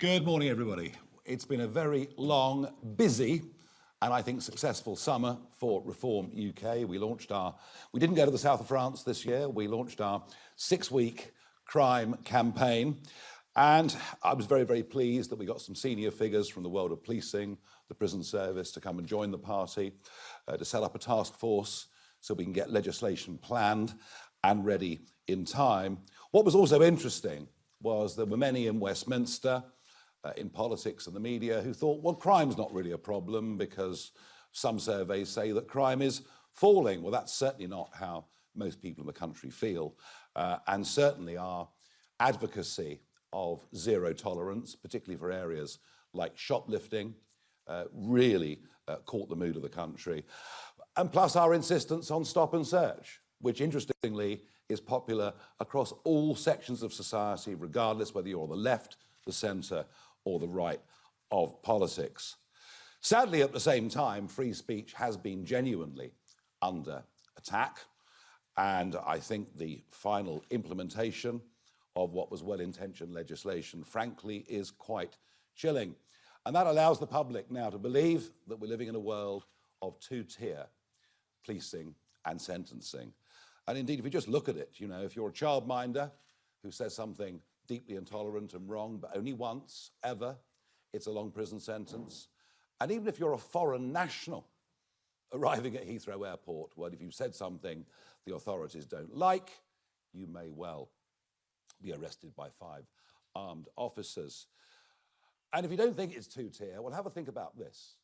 Good morning, everybody. It's been a very long, busy, and I think successful summer for Reform UK. We didn't go to the south of France this year. We launched our 6-week crime campaign. And I was very, very pleased that we got some senior figures from the world of policing, the prison service, to come and join the party, to set up a task force so we can get legislation planned and ready in time. What was also interesting was there were many in Westminster, in politics and the media, who thought, well, crime's not really a problem because some surveys say that crime is falling. Well, that's certainly not how most people in the country feel. And certainly our advocacy of zero tolerance, particularly for areas like shoplifting, really caught the mood of the country. And plus our insistence on stop and search, which interestingly is popular across all sections of society, regardless whether you're on the left, the centre, or the right of politics. Sadly, at the same time, free speech has been genuinely under attack, and I think the final implementation of what was well-intentioned legislation, frankly, is quite chilling. And that allows the public now to believe that we're living in a world of two-tier policing and sentencing. And indeed, if you just look at it, you know, if you're a childminder who says something deeply intolerant and wrong, but only once, ever, it's a long prison sentence. And even if you're a foreign national arriving at Heathrow Airport, well, if you said something the authorities don't like, you may well be arrested by 5 armed officers. And if you don't think it's two-tier, well, have a think about this.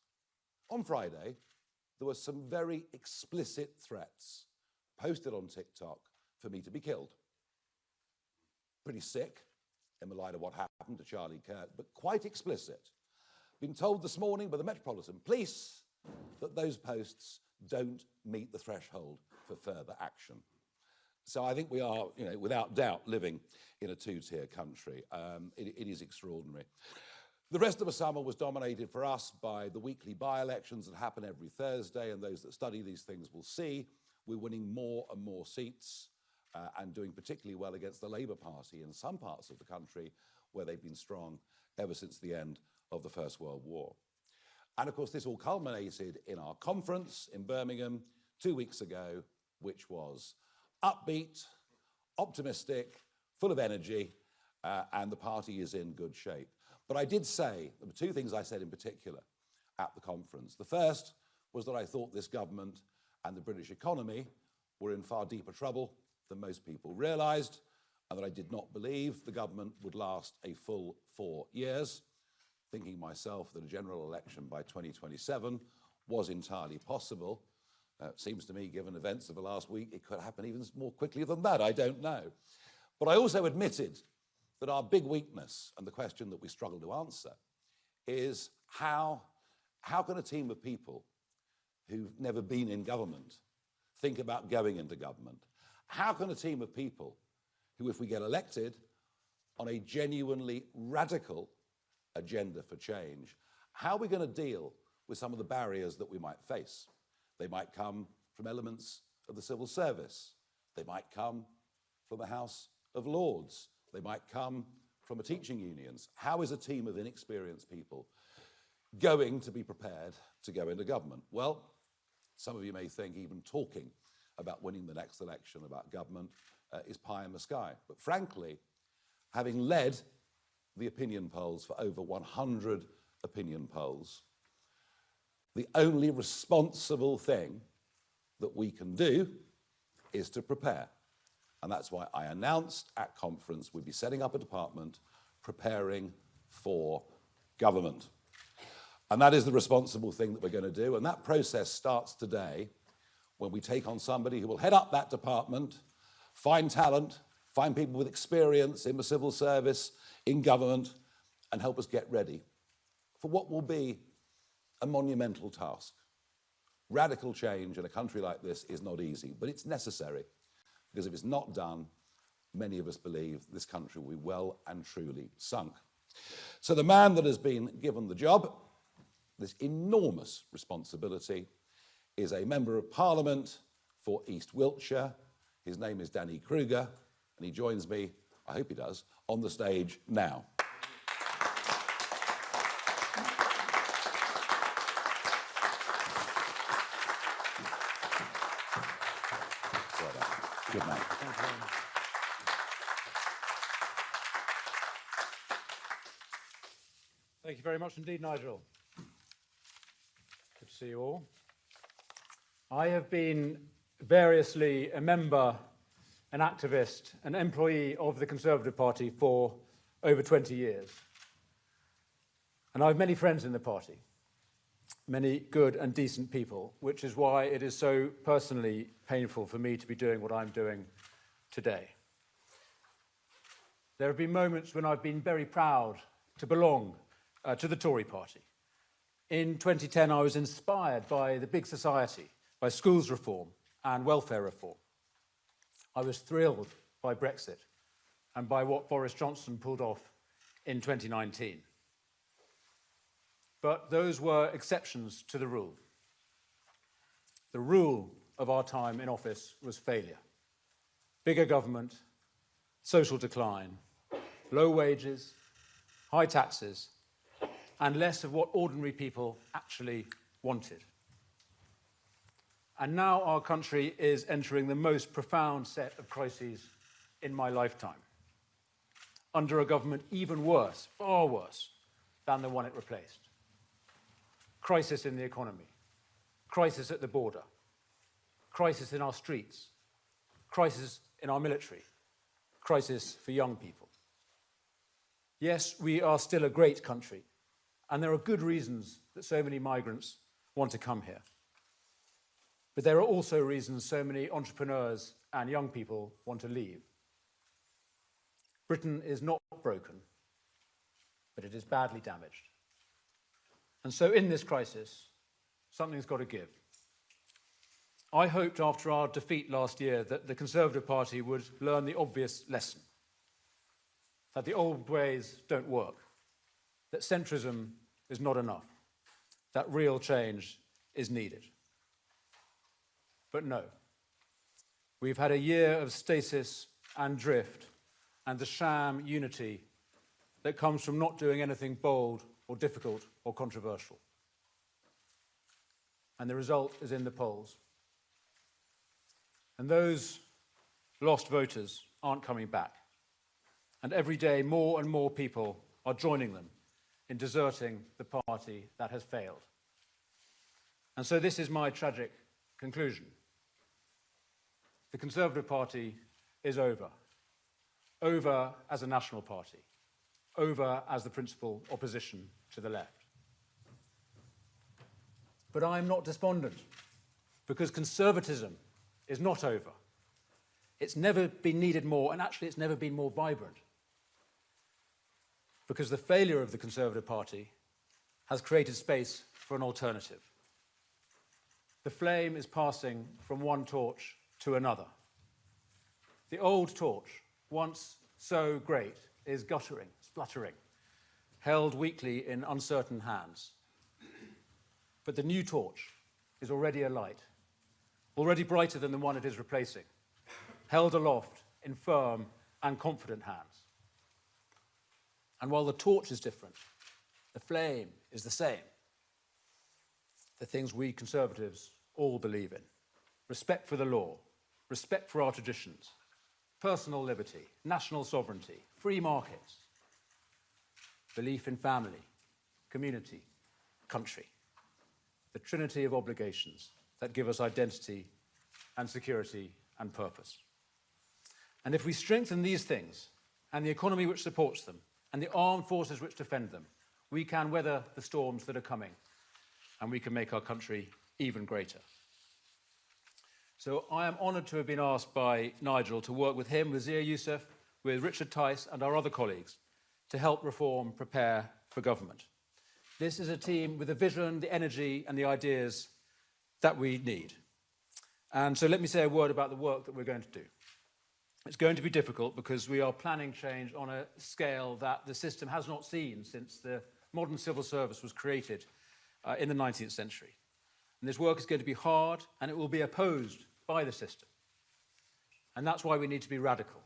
On Friday, there were some very explicit threats posted on TikTok for me to be killed. Pretty sick in the light of what happened to Charlie Kirk, but quite explicit. Been told this morning by the Metropolitan Police that those posts don't meet the threshold for further action. So I think we are, you know, without doubt, living in a two-tier country. It is extraordinary. The rest of the summer was dominated for us by the weekly by-elections that happen every Thursday, and those that study these things will see we're winning more and more seats and doing particularly well against the Labour Party in some parts of the country where they've been strong ever since the end of the First World War. And of course, this all culminated in our conference in Birmingham 2 weeks ago, which was upbeat, optimistic, full of energy, and the party is in good shape. But I did say, there were 2 things I said in particular at the conference. The first was that I thought this government and the British economy were in far deeper trouble than most people realised, and that I did not believe the government would last a full 4 years, thinking myself that a general election by 2027 was entirely possible. It seems to me, given events of the last week, it could happen even more quickly than that, I don't know. But I also admitted that our big weakness, and the question that we struggle to answer, is how can a team of people who've never been in government think about going into government? How can a team of people who, if we get elected on a genuinely radical agenda for change, how are we going to deal with some of the barriers that we might face? They might come from elements of the civil service. They might come from the House of Lords. They might come from the teaching unions. How is a team of inexperienced people going to be prepared to go into government? Well, some of you may think even talking about winning the next election about government is pie in the sky. But frankly, having led the opinion polls for over 100 opinion polls, the only responsible thing that we can do is to prepare. And that's why I announced at conference we'd be setting up a department preparing for government. And that is the responsible thing that we're going to do. And that process starts today when we take on somebody who will head up that department, find talent, find people with experience in the civil service, in government, and help us get ready for what will be a monumental task. Radical change in a country like this is not easy, but it's necessary, because if it's not done, many of us believe this country will be well and truly sunk. So the man that has been given the job, this enormous responsibility, is a Member of Parliament for East Wiltshire. His name is Danny Kruger, and he joins me, I hope he does, on the stage now. Good man. Thank you very much indeed, Nigel. Good to see you all. I have been variously a member, an activist, an employee of the Conservative Party for over 20 years. And I have many friends in the party, many good and decent people, which is why it is so personally painful for me to be doing what I'm doing today. There have been moments when I've been very proud to belong to the Tory party. In 2010, I was inspired by the big society, by schools reform and welfare reform. I was thrilled by Brexit and by what Boris Johnson pulled off in 2019. But those were exceptions to the rule. The rule of our time in office was failure. Bigger government, social decline, low wages, high taxes, and less of what ordinary people actually wanted. And now our country is entering the most profound set of crises in my lifetime, under a government even worse, far worse, than the one it replaced. Crisis in the economy, crisis at the border, crisis in our streets, crisis in our military, crisis for young people. Yes, we are still a great country, and there are good reasons that so many migrants want to come here. But there are also reasons so many entrepreneurs and young people want to leave. Britain is not broken, but it is badly damaged. And so in this crisis, something's got to give. I hoped after our defeat last year that the Conservative Party would learn the obvious lesson, that the old ways don't work, that centrism is not enough, that real change is needed. But no. We've had a year of stasis and drift and the sham unity that comes from not doing anything bold or difficult or controversial. And the result is in the polls. And those lost voters aren't coming back. And every day, more and more people are joining them in deserting the party that has failed. And so this is my tragic conclusion. The Conservative Party is over. Over as a national party. Over as the principal opposition to the left. But I'm not despondent, because conservatism is not over. It's never been needed more, and actually it's never been more vibrant. Because the failure of the Conservative Party has created space for an alternative. The flame is passing from one torch to another. The old torch, once so great, is guttering, spluttering, held weakly in uncertain hands. But the new torch is already alight, already brighter than the one it is replacing, held aloft in firm and confident hands. And while the torch is different, the flame is the same. The things we Conservatives all believe in: respect for the law, respect for our traditions, personal liberty, national sovereignty, free markets, belief in family, community, country, the trinity of obligations that give us identity and security and purpose. And if we strengthen these things, and the economy which supports them, and the armed forces which defend them, we can weather the storms that are coming, and we can make our country even greater. So I am honoured to have been asked by Nigel to work with him, with Zia Youssef, with Richard Tice and our other colleagues to help Reform prepare for government. This is a team with the vision, the energy and the ideas that we need. And so let me say a word about the work that we're going to do. It's going to be difficult because we are planning change on a scale that the system has not seen since the modern civil service was created in the 19th century. And this work is going to be hard, and it will be opposed by the system. And that's why we need to be radical,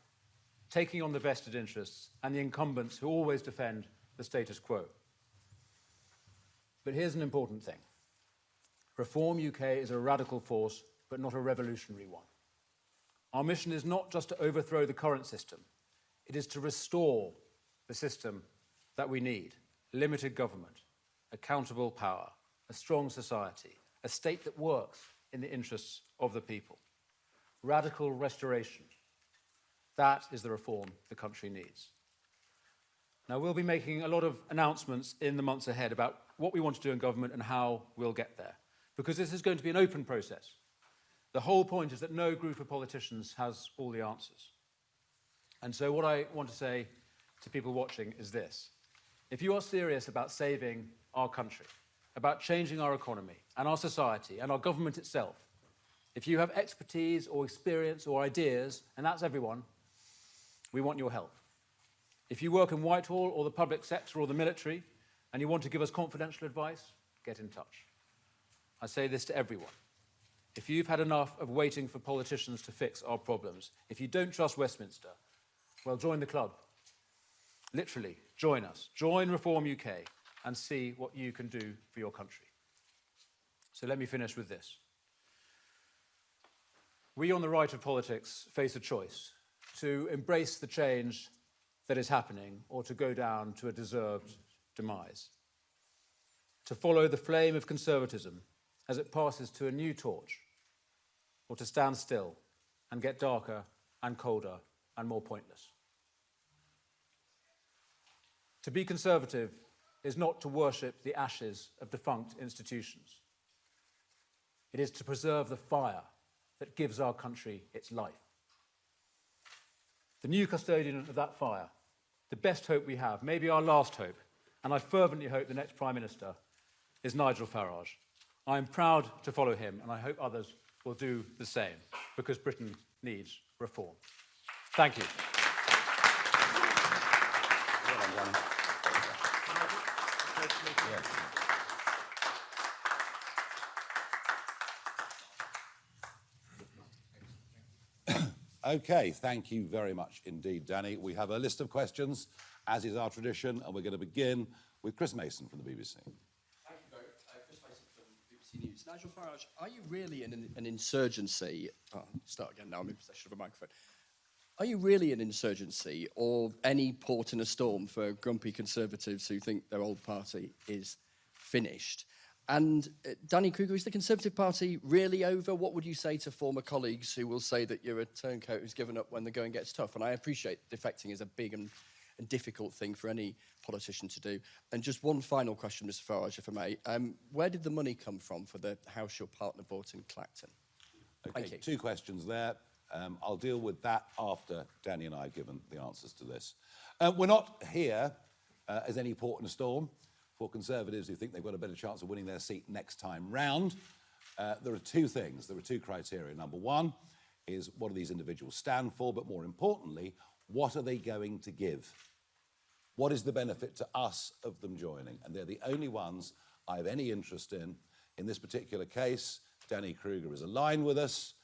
taking on the vested interests and the incumbents who always defend the status quo. But here's an important thing. Reform UK is a radical force, but not a revolutionary one. Our mission is not just to overthrow the current system, it is to restore the system that we need: limited government, accountable power, a strong society, a state that works in the interests of the people. Radical restoration. That is the reform the country needs. Now, we'll be making a lot of announcements in the months ahead about what we want to do in government and how we'll get there, because this is going to be an open process. The whole point is that no group of politicians has all the answers. And so what I want to say to people watching is this: if you are serious about saving our country, about changing our economy and our society and our government itself, if you have expertise or experience or ideas, and that's everyone, we want your help. If you work in Whitehall or the public sector or the military and you want to give us confidential advice, get in touch. I say this to everyone. If you've had enough of waiting for politicians to fix our problems, if you don't trust Westminster, well, join the club. Literally, join us. Join Reform UK and see what you can do for your country. So let me finish with this. We on the right of politics face a choice: to embrace the change that is happening or to go down to a deserved demise. To follow the flame of conservatism as it passes to a new torch, or to stand still and get darker and colder and more pointless. To be conservative is not to worship the ashes of defunct institutions. It is to preserve the fire that gives our country its life. The new custodian of that fire, the best hope we have, maybe our last hope, and I fervently hope the next Prime Minister, is Nigel Farage. I am proud to follow him, and I hope others will do the same, because Britain needs reform. Thank you. Okay, thank you very much indeed, Danny. We have a list of questions, as is our tradition, and we're going to begin with Chris Mason from the BBC. Thank you both. Chris Mason from BBC News. Nigel Farage, are you really in an insurgency? Oh, start again now, I'm in possession of a microphone. Are you really an insurgency, or any port in a storm for grumpy Conservatives who think their old party is finished? And Danny Kruger, is the Conservative Party really over? What would you say to former colleagues who will say that you're a turncoat who's given up when the going gets tough? And I appreciate defecting is a big and difficult thing for any politician to do. And just one final question, Mr Farage, if I may. Where did the money come from for the house your partner bought in Clacton? Okay, Thank you. two questions there. I'll deal with that after Danny and I have given the answers to this. We're not here as any port in a storm for Conservatives who think they've got a better chance of winning their seat next time round. There are two things, there are two criteria. Number one is, what do these individuals stand for? But more importantly, what are they going to give? What is the benefit to us of them joining? And they're the only ones I have any interest in. In this particular case, Danny Kruger is aligned with us,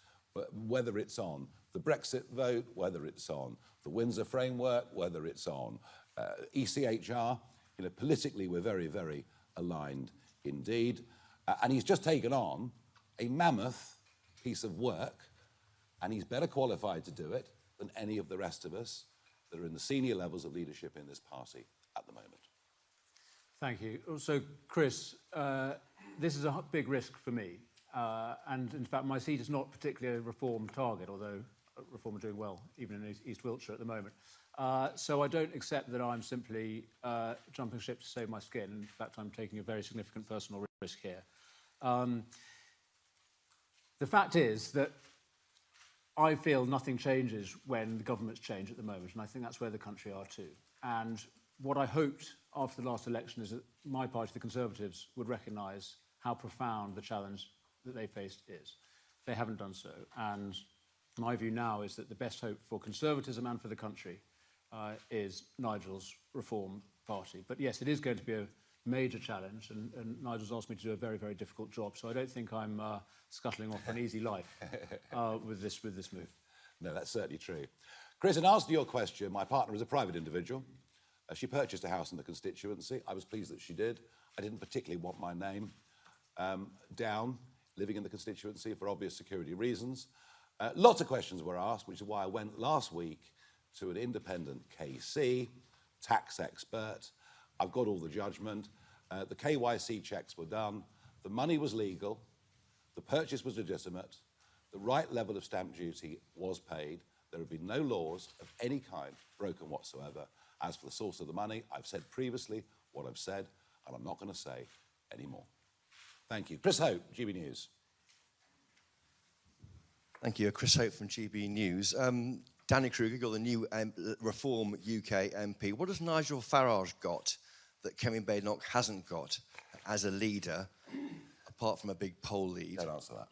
whether it's on the Brexit vote, whether it's on the Windsor framework, whether it's on ECHR. You know, politically, we're very, very aligned indeed. And he's just taken on a mammoth piece of work, and he's better qualified to do it than any of the rest of us that are in the senior levels of leadership in this party at the moment. Thank you. Also, Chris, this is a big risk for me. And in fact, my seat is not particularly a Reform target, although Reform are doing well, even in East Wiltshire at the moment. So I don't accept that I'm simply jumping ship to save my skin. In fact, I'm taking a very significant personal risk here. The fact is that I feel nothing changes when the governments change at the moment, and I think that's where the country are too. And what I hoped after the last election is that my party, the Conservatives, would recognise how profound the challenge that they faced is. They haven't done so, and my view now is that the best hope for conservatism and for the country is Nigel's Reform Party. But yes, it is going to be a major challenge, and Nigel's asked me to do a very, very difficult job, so I don't think I'm scuttling off an easy life with this move. No, that's certainly true. Chris, in answer to your question, my partner is a private individual. She purchased a house in the constituency. I was pleased that she did. I didn't particularly want my name down, living in the constituency for obvious security reasons. Lots of questions were asked, which is why I went last week to an independent KC, tax expert. I've got all the judgment. The KYC checks were done. The money was legal. The purchase was legitimate. The right level of stamp duty was paid. There have been no laws of any kind broken whatsoever. As for the source of the money, I've said previously what I've said, and I'm not going to say any more. Thank you. Chris Hope, GB News. Thank you. Chris Hope from GB News. Danny Kruger, you're the new Reform UK MP. What has Nigel Farage got that Kevin Badenoch hasn't got as a leader, apart from a big poll lead? Don't answer that.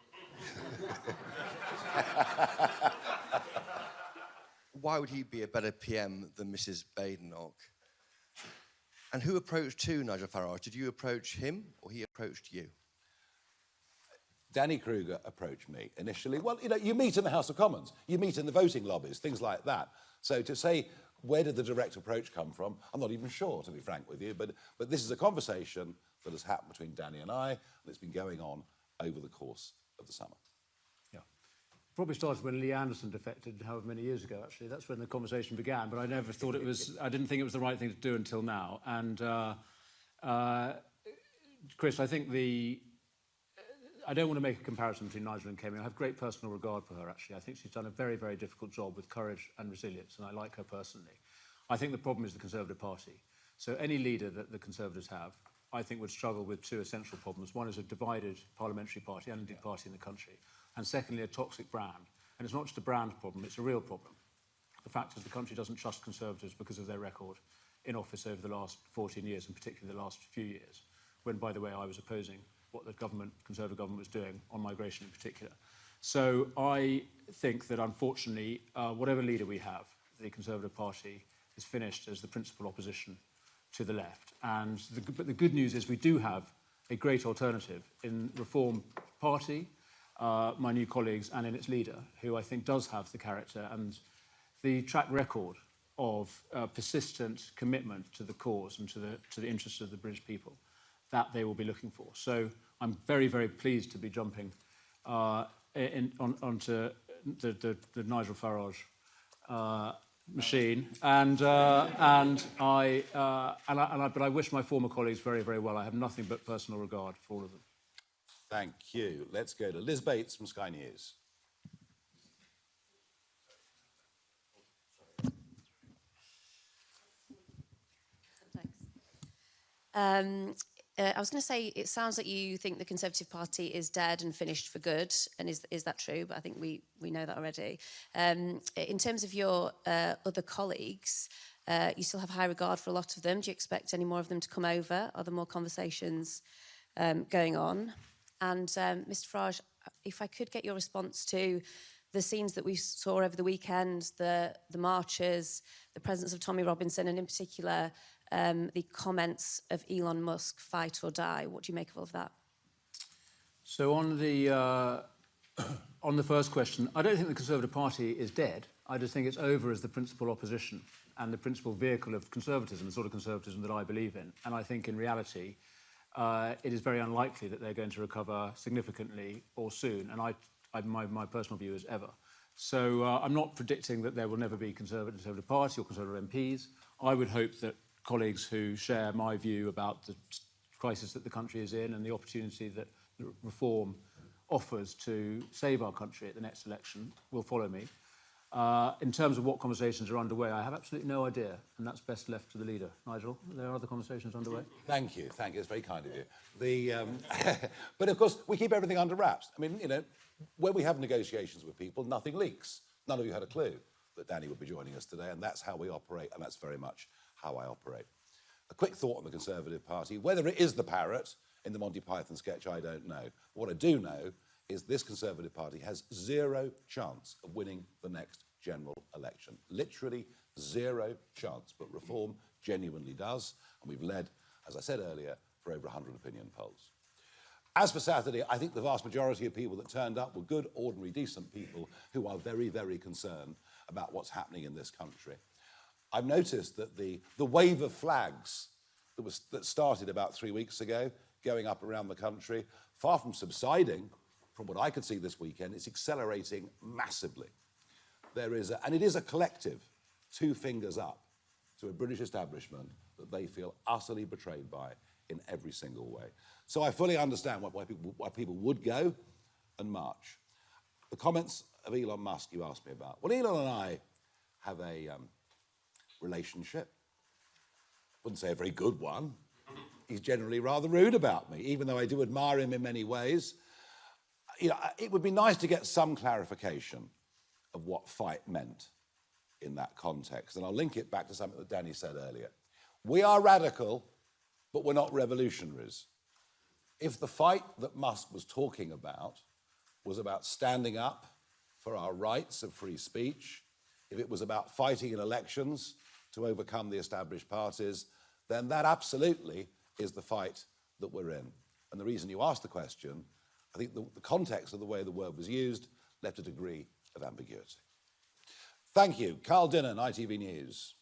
Why would he be a better PM than Mrs. Badenoch? And who approached Nigel Farage? Did you approach him or he approached you? Danny Kruger approached me initially. Well, you know, you meet in the House of Commons, you meet in the voting lobbies, things like that. So to say, where did the direct approach come from? I'm not even sure, to be frank with you, but this is a conversation that has happened between Danny and I, and it's been going on over the course of the summer. Yeah. Probably started when Lee Anderson defected, however many years ago, actually. That's when the conversation began, but I never thought it was, I didn't think it was the right thing to do until now. And Chris, I think I don't want to make a comparison between Nigel and Kemi. I have great personal regard for her, actually. I think she's done a very, very difficult job with courage and resilience, and I like her personally. I think the problem is the Conservative Party. So any leader that the Conservatives have, I think, would struggle with two essential problems. One is a divided parliamentary party, and indeed party in the country. And secondly, a toxic brand. And it's not just a brand problem, it's a real problem. The fact is the country doesn't trust Conservatives because of their record in office over the last 14 years, and particularly the last few years, when, by the way, I was opposing what the Conservative government was doing on migration in particular. So I think that, unfortunately, whatever leader we have, the Conservative Party is finished as the principal opposition to the left. And but the good news is we do have a great alternative in Reform Party, my new colleagues, and in its leader, who I think does have the character and the track record of persistent commitment to the cause and to the interests of the British people that they will be looking for. So I'm very, very pleased to be jumping onto the Nigel Farage machine, but I wish my former colleagues very, very well. I have nothing but personal regard for all of them. Thank you. Let's go to Liz Bates from Sky News. Thanks. I was going to say, it sounds like you think the Conservative Party is dead and finished for good, and is that true? But I think we know that already. In terms of your other colleagues, you still have high regard for a lot of them. Do you expect any more of them to come over? Are there more conversations going on? And Mr. Farage, if I could get your response to the scenes that we saw over the weekend, the marches, the presence of Tommy Robinson, and in particular, the comments of Elon Musk, fight or die. What do you make of all of that? So on the first question, I don't think the Conservative Party is dead. I just think it's over as the principal opposition and the principal vehicle of conservatism, the sort of conservatism that I believe in. And I think in reality, it is very unlikely that they're going to recover significantly or soon. And my personal view is ever. So I'm not predicting that there will never be Conservative Party or Conservative MPs. I would hope that colleagues who share my view about the crisis that the country is in and the opportunity that reform offers to save our country at the next election will follow me. In terms of what conversations are underway, I have absolutely no idea, and that's best left to the leader. Nigel, are there other conversations underway? Thank you. It's very kind of you. But of course, we keep everything under wraps. I mean, you know, when we have negotiations with people, nothing leaks. None of you had a clue that Danny would be joining us today, and that's how we operate, and that's very much how I operate. A quick thought on the Conservative Party. Whether it is the parrot in the Monty Python sketch, I don't know. What I do know is this Conservative Party has zero chance of winning the next general election. Literally zero chance, but Reform genuinely does, and we've led, as I said earlier, for over 100 opinion polls. As for Saturday, I think the vast majority of people that turned up were good, ordinary, decent people who are very, very concerned about what's happening in this country. I've noticed that the wave of flags that started about 3 weeks ago, going up around the country, far from subsiding, from what I could see this weekend, it's accelerating massively. And it is a collective, two fingers up to a British establishment that they feel utterly betrayed by in every single way. So I fully understand why people would go and march. The comments of Elon Musk you asked me about. Well, Elon and I have a relationship. Wouldn't say a very good one. He's generally rather rude about me, even though I do admire him in many ways. You know, it would be nice to get some clarification of what fight meant in that context. And I'll link it back to something that Danny said earlier. We are radical, but we're not revolutionaries. If the fight that Musk was talking about was about standing up for our rights of free speech, if it was about fighting in elections to overcome the established parties, then that absolutely is the fight that we're in. And the reason you asked the question, I think the context of the way the word was used left a degree of ambiguity. Thank you. Carl Dinnan, ITV News.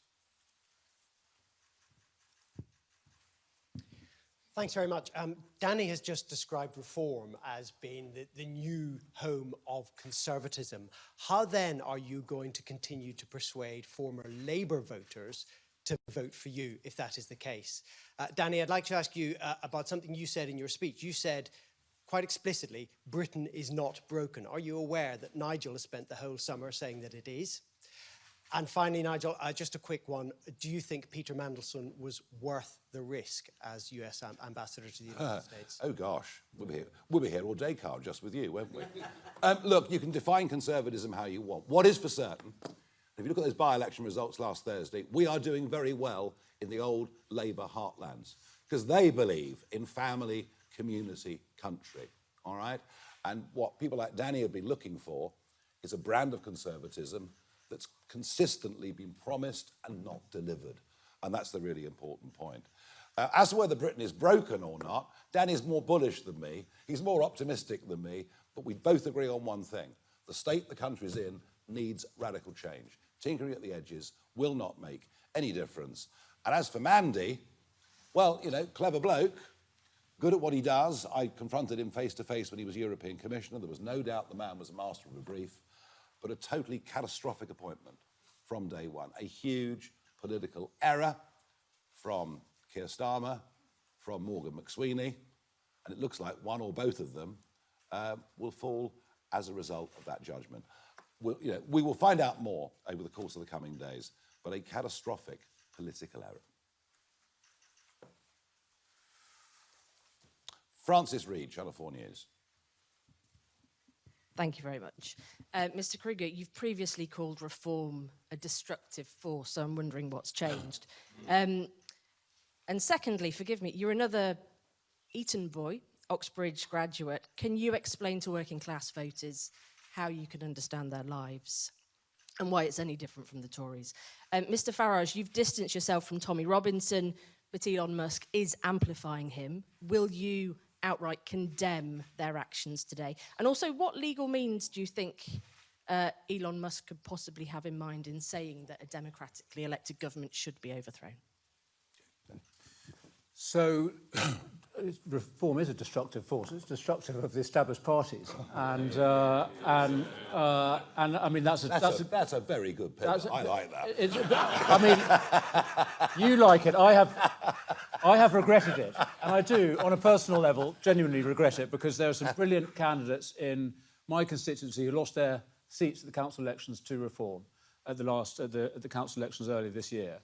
Thanks very much. Danny has just described Reform as being the new home of conservatism. How then are you going to continue to persuade former Labour voters to vote for you, if that is the case? Danny, I'd like to ask you about something you said in your speech. You said quite explicitly, Britain is not broken. Are you aware that Nigel has spent the whole summer saying that it is? And finally, Nigel, just a quick one. Do you think Peter Mandelson was worth the risk as US ambassador to the United States? Oh, gosh. We'll be here all day, Carl, just with you, won't we? Look, you can define conservatism how you want. What is for certain, if you look at those by-election results last Thursday, we are doing very well in the old Labour heartlands because they believe in family, community, country, all right? And what people like Danny have been looking for is a brand of conservatism that's consistently been promised and not delivered. And that's the really important point. As to whether Britain is broken or not, Danny's more bullish than me. He's more optimistic than me. But we both agree on one thing. The state the country's in needs radical change. Tinkering at the edges will not make any difference. And as for Mandy, well, you know, clever bloke, good at what he does. I confronted him face to face when he was European Commissioner. There was no doubt the man was a master of a brief. But a totally catastrophic appointment from day one. A huge political error from Keir Starmer, from Morgan McSweeney, and it looks like one or both of them will fall as a result of that judgment. We will find out more over the course of the coming days, but a catastrophic political error. Francis Reed, Channel 4 News. Thank you very much. Mr. Kruger, you've previously called Reform a destructive force, so I'm wondering what's changed. And secondly, forgive me, you're another Eton boy, Oxbridge graduate. Can you explain to working class voters how you can understand their lives and why it's any different from the Tories? Mr. Farage, you've distanced yourself from Tommy Robinson, but Elon Musk is amplifying him. Will you outright condemn their actions today? And also, what legal means do you think Elon Musk could possibly have in mind in saying that a democratically elected government should be overthrown? So, Reform is a destructive force. It's destructive of the established parties, and I mean that's a very good pivot. I like that. I mean, you like it. I have regretted it, and I do, on a personal level, genuinely regret it because there are some brilliant candidates in my constituency who lost their seats at the council elections to Reform at the council elections earlier this year,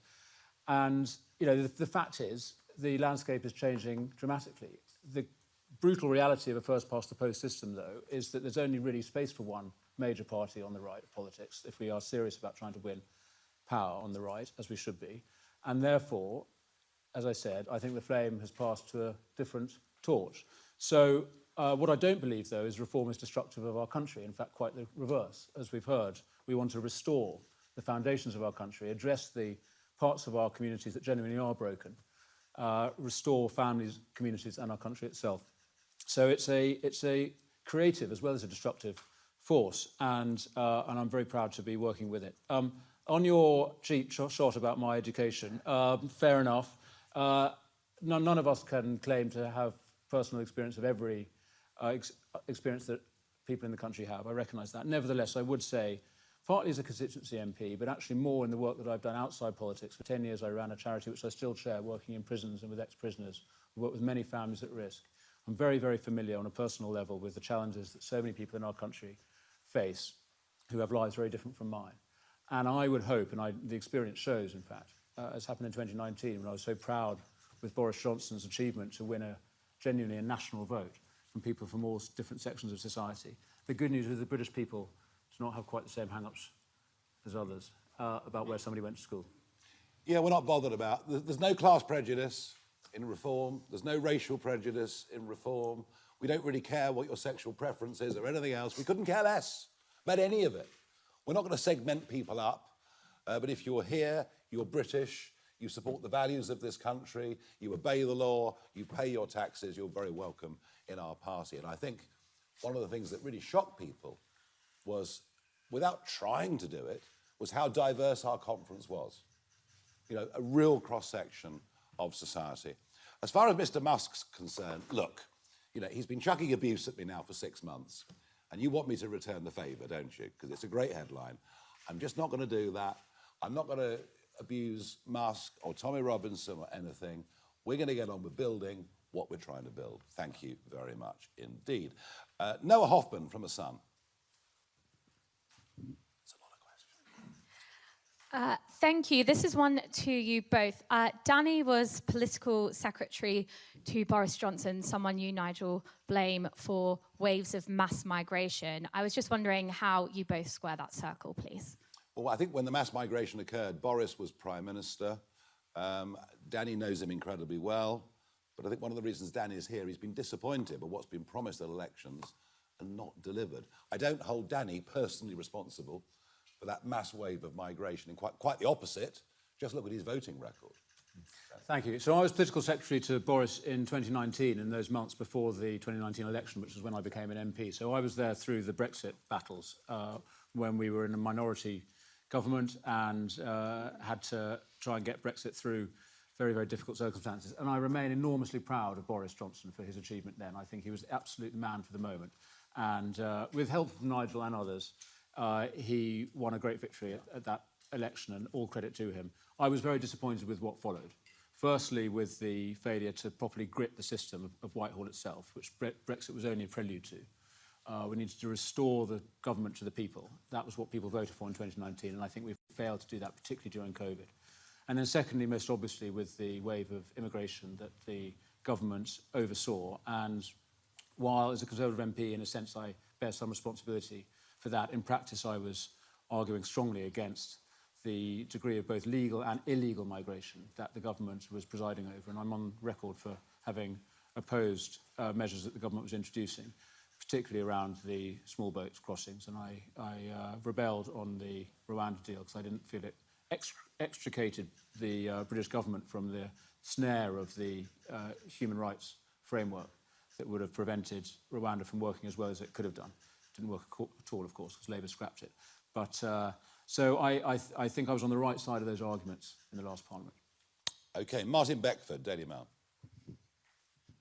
and you know the fact is, the landscape is changing dramatically. The brutal reality of a first-past-the-post system, though, is that there's only really space for one major party on the right of politics if we are serious about trying to win power on the right, as we should be. And therefore, as I said, I think the flame has passed to a different torch. So what I don't believe, though, is Reform is destructive of our country. In fact, quite the reverse. As we've heard, we want to restore the foundations of our country, address the parts of our communities that genuinely are broken, restore families, communities, and our country itself. So it's a creative as well as a destructive force, and I'm very proud to be working with it. On your cheap shot about my education, fair enough. None of us can claim to have personal experience of every experience that people in the country have. I recognise that. Nevertheless, I would say, partly as a constituency MP, but actually more in the work that I've done outside politics. For 10 years, I ran a charity which I still chair, working in prisons and with ex-prisoners. We work with many families at risk. I'm very, very familiar on a personal level with the challenges that so many people in our country face who have lives very different from mine. And I would hope, and the experience shows, in fact, as happened in 2019, when I was so proud with Boris Johnson's achievement to win genuinely a national vote from people from all different sections of society. The good news is the British people do not have quite the same hang-ups as others about where somebody went to school. Yeah, we're not bothered about. There's no class prejudice in Reform. There's no racial prejudice in Reform. We don't really care what your sexual preference is or anything else. We couldn't care less about any of it. We're not going to segment people up. But if you're here, you're British, you support the values of this country, you obey the law, you pay your taxes, you're very welcome in our party. And I think one of the things that really shocked people was, without trying to do it, was how diverse our conference was. You know, a real cross-section of society. As far as Mr. Musk's concerned, look, you know, he's been chucking abuse at me now for 6 months, and you want me to return the favour, don't you? Because it's a great headline. I'm just not going to do that. I'm not going to abuse Musk or Tommy Robinson or anything. We're going to get on with building what we're trying to build. Thank you very much indeed. Noah Hoffman from The Sun. It's a lot of questions. Thank you. This is one to you both. Danny was political secretary to Boris Johnson, someone you, Nigel, blame for waves of mass migration. I was just wondering how you both square that circle, please. Well, I think when the mass migration occurred, Boris was Prime Minister. Danny knows him incredibly well. But I think one of the reasons Danny is here, he's been disappointed by what's been promised at elections and not delivered. I don't hold Danny personally responsible for that mass wave of migration, and quite the opposite. Just look at his voting record. Thank you. So I was political secretary to Boris in 2019, in those months before the 2019 election, which was when I became an MP. So I was there through the Brexit battles when we were in a minority government and had to try and get Brexit through very, very difficult circumstances. And I remain enormously proud of Boris Johnson for his achievement then. I think he was the absolute man for the moment. And with help from Nigel and others, he won a great victory at that election, and all credit to him. I was very disappointed with what followed. Firstly, with the failure to properly grip the system of Whitehall itself, which Brexit was only a prelude to. We needed to restore the government to the people. That was what people voted for in 2019, and I think we've failed to do that, particularly during COVID. And then secondly, most obviously, with the wave of immigration that the government oversaw. And while, as a Conservative MP, in a sense, I bear some responsibility for that, in practice, I was arguing strongly against the degree of both legal and illegal migration that the government was presiding over. And I'm on record for having opposed measures that the government was introducing, particularly around the small boats crossings. And I rebelled on the Rwanda deal because I didn't feel it extricated the British government from the snare of the human rights framework that would have prevented Rwanda from working as well as it could have done. It didn't work at all, of course, because Labour scrapped it. But so I think I was on the right side of those arguments in the last Parliament. OK, Martin Beckford, Daily Mail.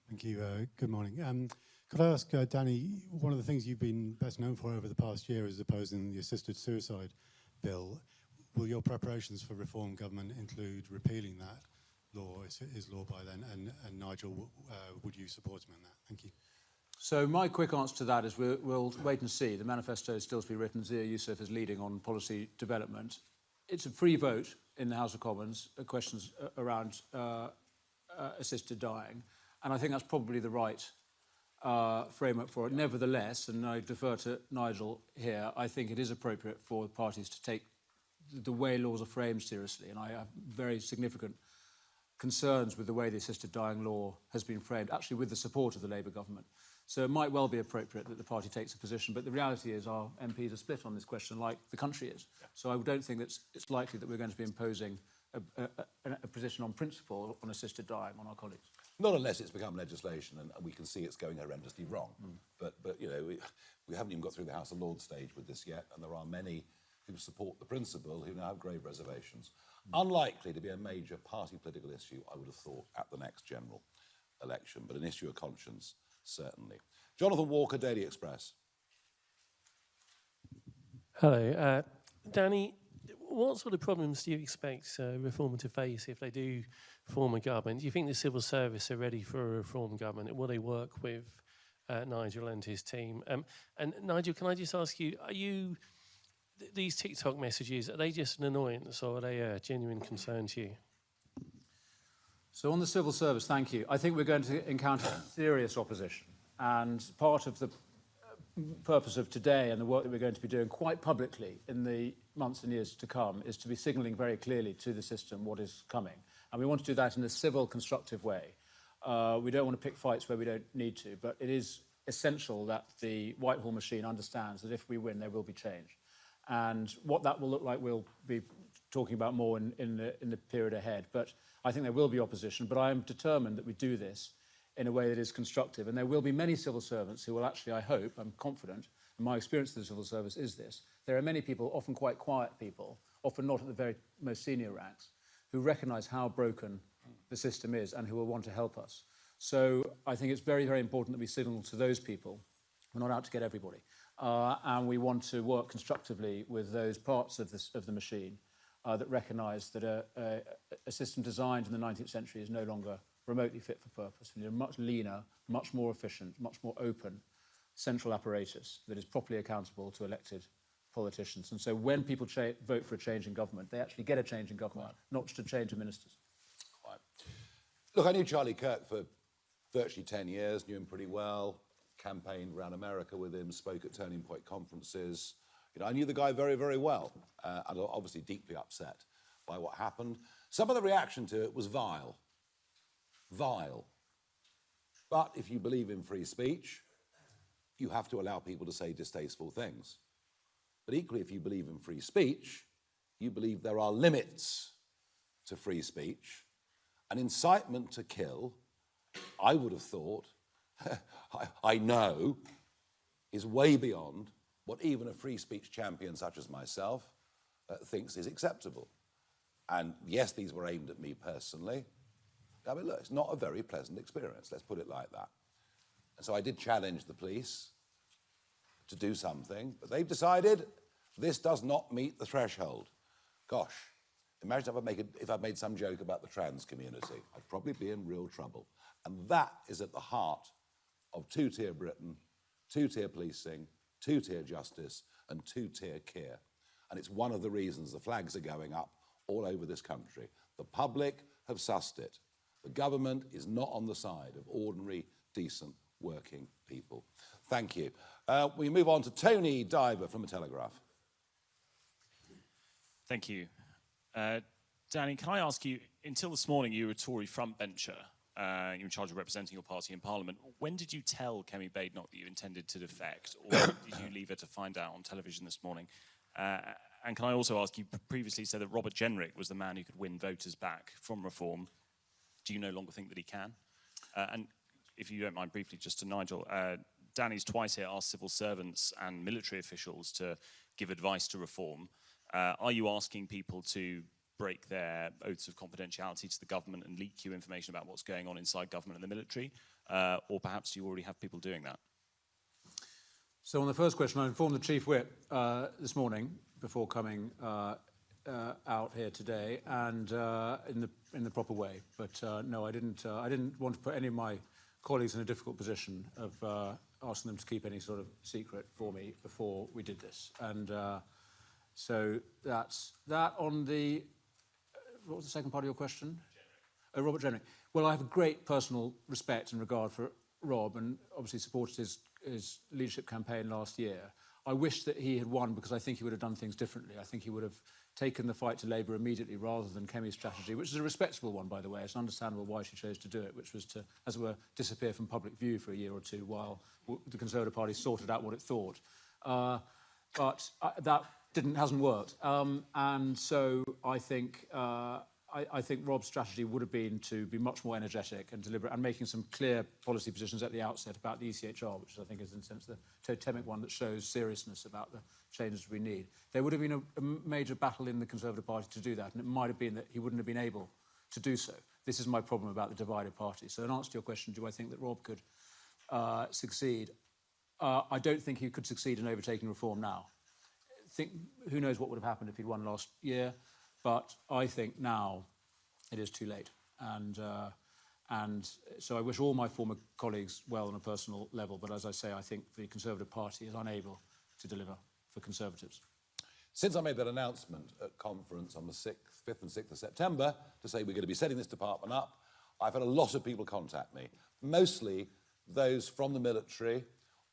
Thank you. Good morning. Could I ask, Danny, one of the things you've been best known for over the past year is opposing the assisted suicide bill. Will your preparations for Reform government include repealing that law, is law by then? And Nigel, would you support him in that? Thank you. So my quick answer to that is we'll wait and see. The manifesto is still to be written. Zia Youssef is leading on policy development. It's a free vote in the House of Commons, questions around assisted dying. And I think that's probably the right framework for it. Nevertheless, and I defer to Nigel here, I think it is appropriate for parties to take the way laws are framed seriously. And I have very significant concerns with the way the assisted dying law has been framed, actually with the support of the Labour government. So it might well be appropriate that the party takes a position, but the reality is our MPs are split on this question, like the country is. Yeah. So I don't think that it's likely that we're going to be imposing a position on principle on assisted dying on our colleagues. Not unless it's become legislation and we can see it's going horrendously wrong. But you know, we haven't even got through the House of Lords stage with this yet, and there are many who support the principle who now have grave reservations. Unlikely to be a major party political issue, I would have thought, at the next general election, but an issue of conscience, certainly. Jonathan Walker, Daily Express. Hello. Danny, what sort of problems do you expect Reform to face if they do form a government? Do you think the civil service are ready for a Reform government? Will they work with Nigel and his team? And Nigel, can I just ask you, these TikTok messages, are they just an annoyance or are they a genuine concern to you? So on the civil service, thank you. I think we're going to encounter serious opposition. And part of the purpose of today and the work that we're going to be doing quite publicly in the months and years to come is to be signalling very clearly to the system what is coming. And we want to do that in a civil, constructive way. We don't want to pick fights where we don't need to, but it is essential that the Whitehall machine understands that if we win, there will be change. And what that will look like, we'll be talking about more in the period ahead. But I think there will be opposition, but I am determined that we do this in a way that is constructive. And there will be many civil servants who will actually, I hope, I'm confident, and my experience of the civil service is this, there are many people, often quite quiet people, often not at the very most senior ranks, who recognise how broken the system is and who will want to help us. So I think it's very, very important that we signal to those people, we're not out to get everybody, and we want to work constructively with those parts of the machine that recognise that a system designed in the 19th century is no longer remotely fit for purpose. We need a much leaner, much more efficient, much more open central apparatus that is properly accountable to elected politicians. And so when people vote for a change in government, they actually get a change in government, not just a change of ministers. Quite. Look, I knew Charlie Kirk for virtually 10 years, knew him pretty well, campaigned around America with him, spoke at Turning Point conferences. You know, I knew the guy very, very well, and obviously deeply upset by what happened. Some of the reaction to it was vile. Vile. But if you believe in free speech, you have to allow people to say distasteful things. But equally, if you believe in free speech, you believe there are limits to free speech. And incitement to kill, I would have thought, I know, is way beyond what even a free speech champion such as myself thinks is acceptable. And yes, these were aimed at me personally. I mean, look, it's not a very pleasant experience, let's put it like that. And so I did challenge the police to do something, but they've decided this does not meet the threshold. Gosh, imagine if I'd made some joke about the trans community. I'd probably be in real trouble. And that is at the heart of two-tier Britain, two-tier policing, two-tier justice, and two-tier care. And it's one of the reasons the flags are going up all over this country. The public have sussed it. The government is not on the side of ordinary, decent, working people. Thank you. We move on to Tony Diver from The Telegraph. Thank you. Danny, can I ask you, until this morning you were a Tory frontbencher, you were in charge of representing your party in Parliament. When did you tell Kemi Badenoch that you intended to defect, or did you leave her to find out on television this morning? And can I also ask, you previously said that Robert Jenrick was the man who could win voters back from Reform. Do you no longer think that he can? And if you don't mind briefly, just to Nigel, Danny's twice here asked civil servants and military officials to give advice to Reform. Are you asking people to break their oaths of confidentiality to the government and leak you information about what's going on inside government and the military? Or perhaps do you already have people doing that? So on the first question, I informed the Chief Whip this morning before coming out here today, and in the proper way. But no, I didn't want to put any of my colleagues in a difficult position of asking them to keep any sort of secret for me before we did this. And so that's that. On the what was the second part of your question? Robert Jenrick. Well, I have a great personal respect and regard for Rob, and obviously supported his leadership campaign last year. I wish that he had won because I think he would have done things differently. I think he would have taken the fight to Labour immediately rather than Kemi's strategy, which is a respectable one, by the way. It's understandable why she chose to do it, which was to, as it were, disappear from public view for a year or two while the Conservative Party sorted out what it thought. But that hasn't worked. And so I think Rob's strategy would have been to be much more energetic and deliberate and making some clear policy positions at the outset about the ECHR, which I think is, in a sense, the totemic one that shows seriousness about the changes we need. There would have been a major battle in the Conservative Party to do that, and it might have been that he wouldn't have been able to do so. This is my problem about the divided party. So in answer to your question, do I think that Rob could succeed? I don't think he could succeed in overtaking Reform now. think who knows what would have happened if he'd won last year, but I think now it is too late. And so I wish all my former colleagues well on a personal level, but as I say, I think the Conservative Party is unable to deliver for Conservatives. Since I made that announcement at conference on the 5th and 6th of September to say we're going to be setting this department up, I've had a lot of people contact me, mostly those from the military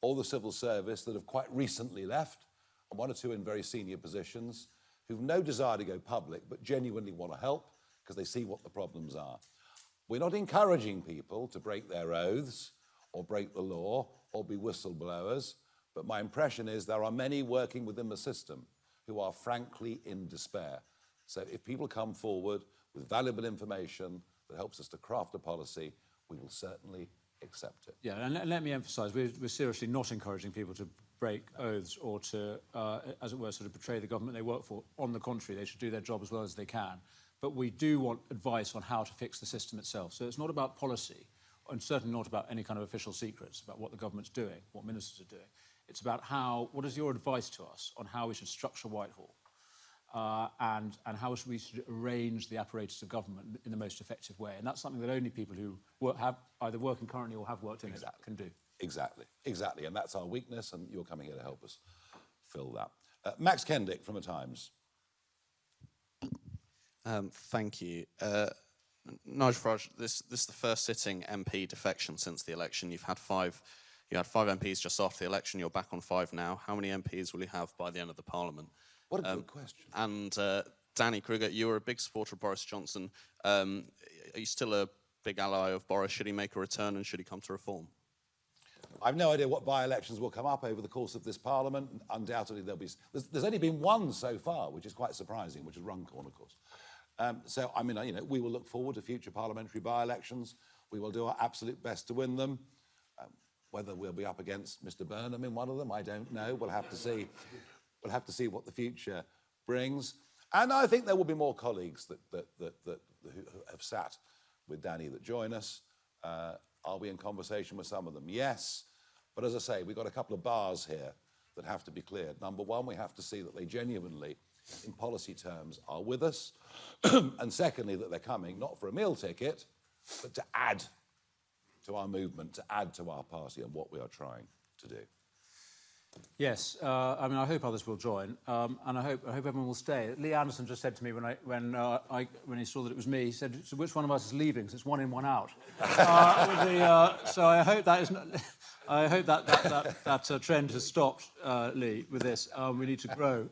or the civil service that have quite recently left, and one or two in very senior positions, who've no desire to go public but genuinely want to help because they see what the problems are. We're not encouraging people to break their oaths or break the law or be whistleblowers, but my impression is there are many working within the system who are frankly in despair. So if people come forward with valuable information that helps us to craft a policy, we will certainly accept it. Yeah, and let me emphasise, we're seriously not encouraging people to break oaths or to, as it were, sort of betray the government they work for. On the contrary, they should do their job as well as they can. But we do want advice on how to fix the system itself. So it's not about policy, and certainly not about any kind of official secrets about what the government's doing, what ministers are doing. It's about what is your advice to us on how we should structure Whitehall and how we should arrange the apparatus of government in the most effective way. And that's something that only people who have either working currently or have worked in it can do. Exactly, exactly. And that's our weakness, and you're coming here to help us fill that. Max Kendick from The Times. Thank you. Nigel Farage, this is the first sitting MP defection since the election. You had five MPs just after the election. You're back on 5 now. How many MPs will you have by the end of the Parliament? What a good question. And Danny Kruger, you were a big supporter of Boris Johnson. Are you still a big ally of Boris? Should he make a return and should he come to reform? I've no idea what by-elections will come up over the course of this Parliament. Undoubtedly, there's only been one so far, which is quite surprising, which is Runcorn, of course. So, I mean, we will look forward to future parliamentary by-elections. We will do our absolute best to win them. Whether we'll be up against Mr. Burnham in one of them, I don't know. We'll have to see. We'll have to see what the future brings. And I think there will be more colleagues who have sat with Danny that join us. Are we in conversation with some of them? Yes. But as I say, we've got a couple of bars here that have to be cleared. Number one, we have to see that they genuinely, in policy terms, are with us. And secondly, that they're coming not for a meal ticket, but to add to our movement, to add to our party and what we are trying to do. Yes, I mean, I hope others will join, and I hope everyone will stay. Lee Anderson just said to me when he saw that it was me, he said, "So which one of us is leaving? Because it's 1 in, 1 out." So I hope that is not, I hope that trend has stopped, Lee, with this. We need to grow.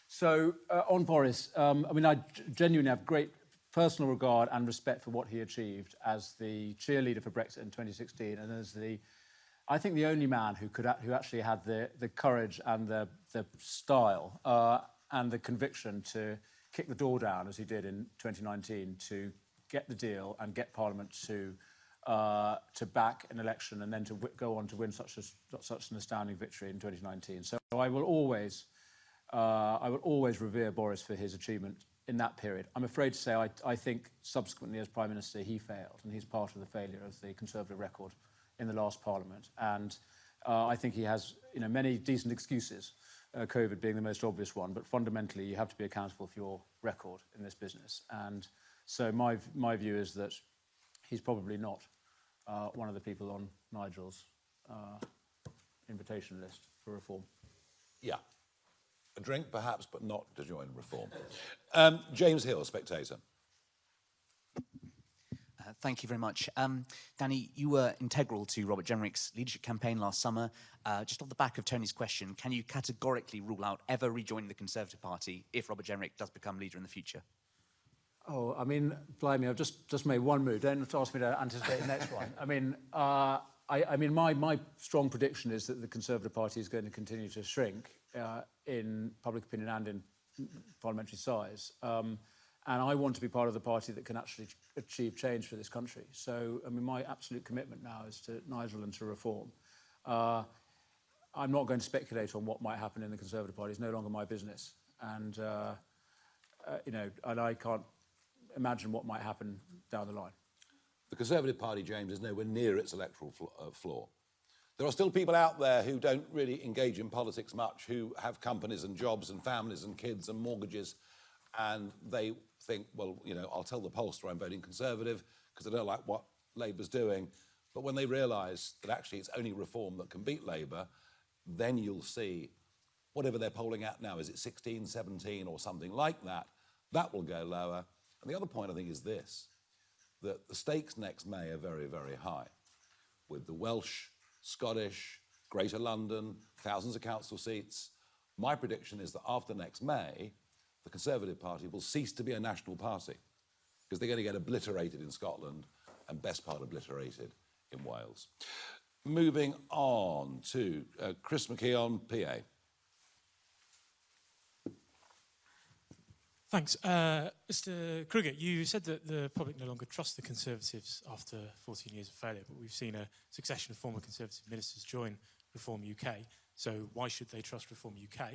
So on Boris, I mean, I genuinely have great personal regard and respect for what he achieved as the cheerleader for Brexit in 2016, and as I think the only man who actually had the courage and the style and the conviction to kick the door down, as he did in 2019, to get the deal and get Parliament to back an election and then to go on to win such an astounding victory in 2019. So I will always revere Boris for his achievement in that period. I'm afraid to say I think subsequently as Prime Minister he failed, and he's part of the failure of the Conservative record in the last Parliament. And I think he has many decent excuses, COVID being the most obvious one, but fundamentally you have to be accountable for your record in this business. And so my view is that he's probably not one of the people on Nigel's invitation list for reform. Yeah. A drink, perhaps, but not to join Reform. James Hill, Spectator. Thank you very much. Danny, you were integral to Robert Jenrick's leadership campaign last summer. Just off the back of Tony's question, can you categorically rule out ever rejoining the Conservative Party if Robert Jenrick does become leader in the future? Oh, I mean, blimey, I've just made one move. Don't ask me to anticipate the next one. I mean, my strong prediction is that the Conservative Party is going to continue to shrink in public opinion and in parliamentary size. And I want to be part of the party that can actually achieve change for this country. So, I mean, my absolute commitment now is to Nigel and to reform. I'm not going to speculate on what might happen in the Conservative Party. It's no longer my business. And, and I can't imagine what might happen down the line. The Conservative Party, James, is nowhere near its electoral floor. There are still people out there who don't really engage in politics much, who have companies and jobs and families and kids and mortgages, and they think, well, you know, I'll tell the pollster I'm voting Conservative because I don't like what Labour's doing. But when they realise that actually it's only Reform that can beat Labour, then you'll see whatever they're polling at now, is it 16, 17 or something like that, that will go lower. And the other point I think is this, that the stakes next May are very, very high, with the Welsh, Scottish, Greater London, thousands of council seats. My prediction is that after next May, the Conservative Party will cease to be a national party because they're going to get obliterated in Scotland and best part obliterated in Wales. Moving on to Chris McKeon, PA. Thanks. Mr. Kruger, you said that the public no longer trust the Conservatives after 14 years of failure, but we've seen a succession of former Conservative ministers join Reform UK, so why should they trust Reform UK?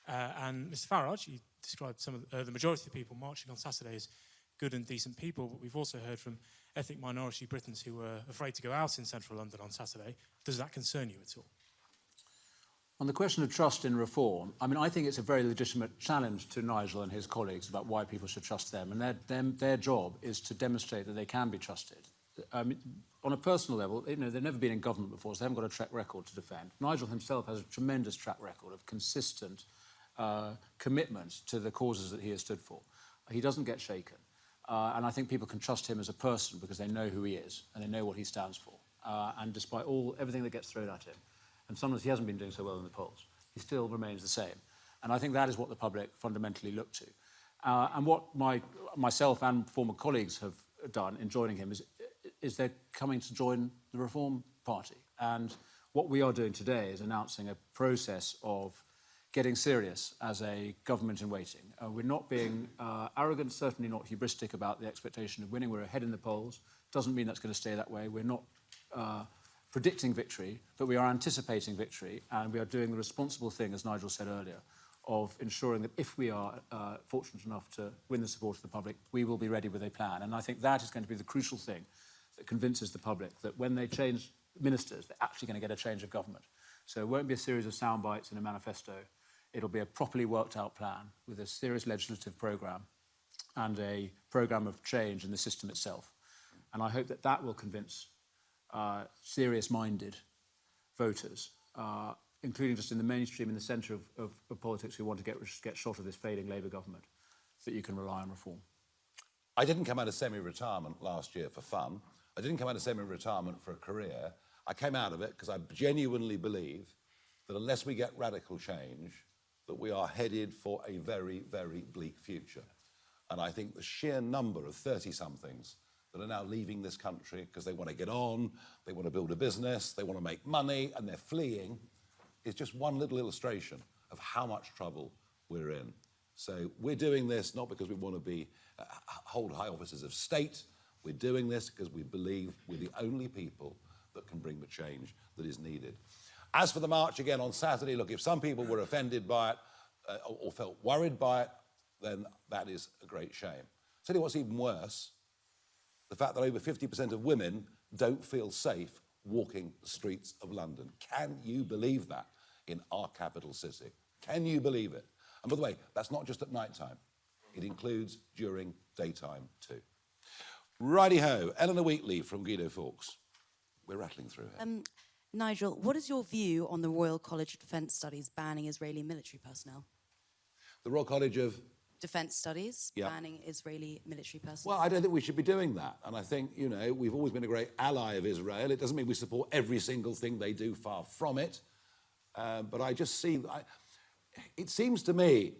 And Mr. Farage, you described some of the majority of the people marching on Saturday as good and decent people, but we've also heard from ethnic minority Britons who were afraid to go out in central London on Saturday. Does that concern you at all? On the question of trust in reform, I mean, I think it's a very legitimate challenge to Nigel and his colleagues about why people should trust them. And their job is to demonstrate that they can be trusted. I mean, on a personal level, you know, they've never been in government before, so they haven't got a track record to defend. Nigel himself has a tremendous track record of consistent commitment to the causes that he has stood for. He doesn't get shaken. And I think people can trust him as a person because they know who he is and they know what he stands for. And despite everything that gets thrown at him, and sometimes he hasn't been doing so well in the polls, he still remains the same. And I think that is what the public fundamentally look to. And what myself and former colleagues have done in joining him is they're coming to join the Reform Party. And what we are doing today is announcing a process of getting serious as a government in waiting. We're not being arrogant, certainly not hubristic about the expectation of winning. We're ahead in the polls. Doesn't mean that's going to stay that way. We're not predicting victory, but we are anticipating victory, and we are doing the responsible thing, as Nigel said earlier, of ensuring that if we are fortunate enough to win the support of the public, we will be ready with a plan. And I think that is going to be the crucial thing that convinces the public that when they change ministers, they're actually going to get a change of government. So it won't be a series of sound bites in a manifesto. It'll be a properly worked out plan with a serious legislative programme and a programme of change in the system itself. And I hope that that will convince serious-minded voters, including just in the mainstream, in the centre of politics, who want to get shot of this failing Labour government, that you can rely on reform. I didn't come out of semi-retirement last year for fun. I didn't come out of semi-retirement for a career. I came out of it because I genuinely believe that unless we get radical change, that we are headed for a very, very bleak future. And I think the sheer number of 30-somethings that are now leaving this country because they want to get on, they want to build a business, they want to make money, and they're fleeing, is just one little illustration of how much trouble we're in. So we're doing this not because we want to be hold high offices of state. We're doing this because we believe we're the only people that can bring the change that is needed. As for the march again on Saturday, look, if some people were offended by it or felt worried by it, then that is a great shame. I'll tell you what's even worse, the fact that over 50% of women don't feel safe walking the streets of London. Can you believe that in our capital city? Can you believe it? And by the way, that's not just at night time. It includes during daytime too. Righty-ho, Eleanor Wheatley from Guido Fawkes. We're rattling through here. Nigel, what is your view on the Royal College of Defence Studies banning Israeli military personnel? The Royal College of Defence Studies, banning Israeli military personnel. Well, I don't think we should be doing that. And I think, you know, we've always been a great ally of Israel. It doesn't mean we support every single thing they do, far from it. But I just see, it seems to me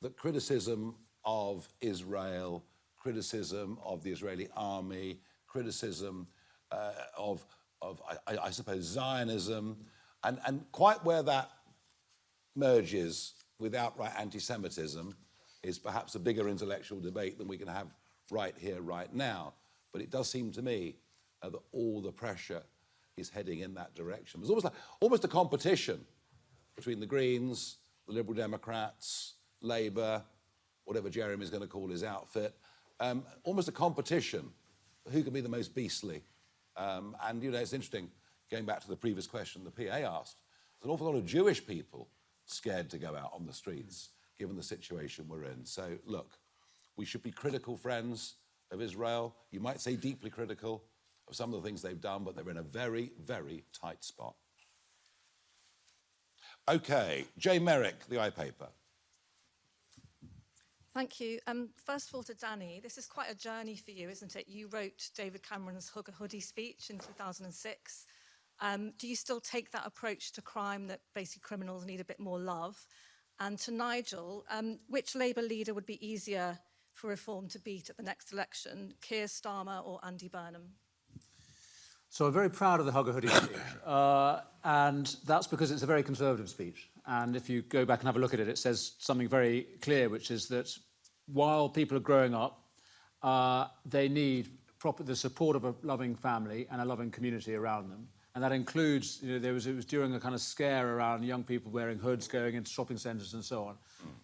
that criticism of Israel, criticism of the Israeli army, criticism of I suppose, Zionism, and quite where that merges with outright anti-Semitism is perhaps a bigger intellectual debate than we can have right here, right now. But it does seem to me that all the pressure is heading in that direction. There's almost a competition between the Greens, the Liberal Democrats, Labour, whatever Jeremy's going to call his outfit, almost a competition for who can be the most beastly. And, you know, it's interesting. going back to the previous question the PA asked, there's an awful lot of Jewish people scared to go out on the streets, given the situation we're in. So, look, we should be critical friends of Israel. You might say deeply critical of some of the things they've done, but they're in a very, very tight spot. OK, Jay Merrick, the iPaper. Thank you. First of all, to Danny, this is quite a journey for you, isn't it? You wrote David Cameron's Hug a Hoodie speech in 2006. Do you still take that approach to crime, that basically criminals need a bit more love? And to Nigel, which Labour leader would be easier for Reform to beat at the next election, Keir Starmer or Andy Burnham? So I'm very proud of the Hug a Hoodie speech, and that's because it's a very conservative speech. And if you go back and have a look at it, it says something very clear, which is that while people are growing up, they need the support of a loving family and a loving community around them. And that includes, you know, it was during a kind of scare around young people wearing hoods going into shopping centres and so